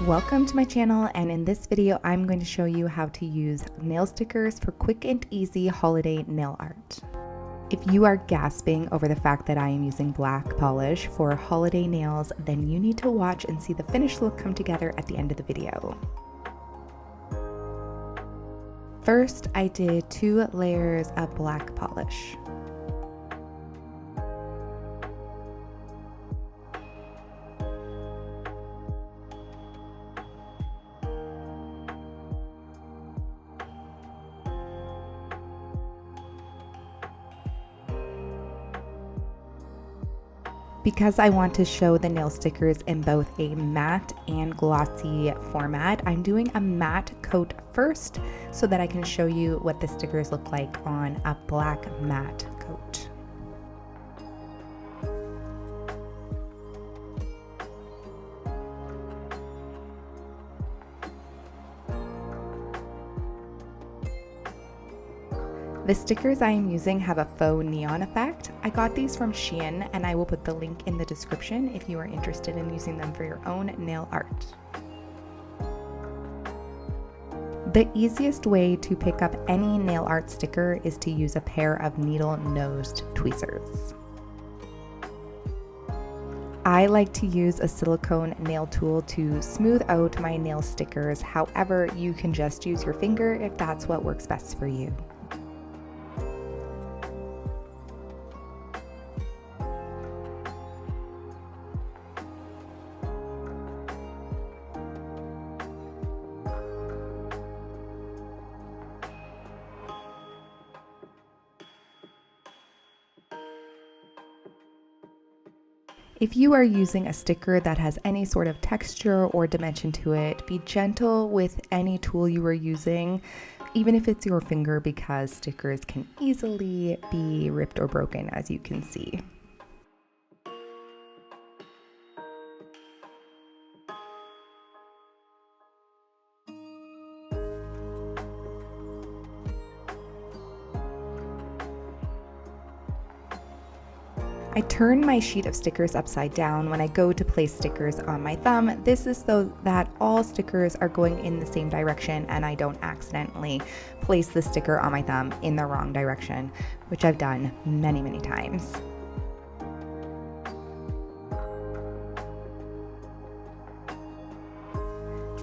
Welcome to my channel, and in this video I'm going to show you how to use nail stickers for quick and easy holiday nail art. If you are gasping over the fact that I am using black polish for holiday nails, then you need to watch and see the finished look come together at the end of the video. First, I did 2 layers of black polish. Because I want to show the nail stickers in both a matte and glossy format, I'm doing a matte coat first so that I can show you what the stickers look like on a black matte coat. The stickers I am using have a faux neon effect. I got these from Shein, and I will put the link in the description if you are interested in using them for your own nail art. The easiest way to pick up any nail art sticker is to use a pair of needle-nosed tweezers. I like to use a silicone nail tool to smooth out my nail stickers. However, you can just use your finger if that's what works best for you. If you are using a sticker that has any sort of texture or dimension to it, be gentle with any tool you are using, even if it's your finger, because stickers can easily be ripped or broken, as you can see. I turn my sheet of stickers upside down when I go to place stickers on my thumb. This is so that all stickers are going in the same direction and I don't accidentally place the sticker on my thumb in the wrong direction, which I've done many, many times.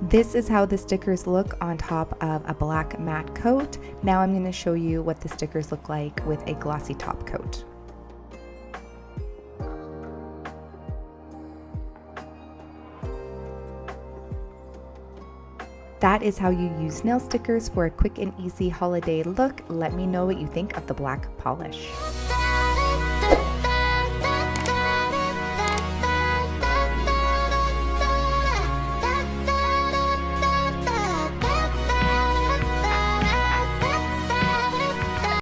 This is how the stickers look on top of a black matte coat. Now I'm going to show you what the stickers look like with a glossy top coat. That is how you use nail stickers for a quick and easy holiday look. Let me know what you think of the black polish.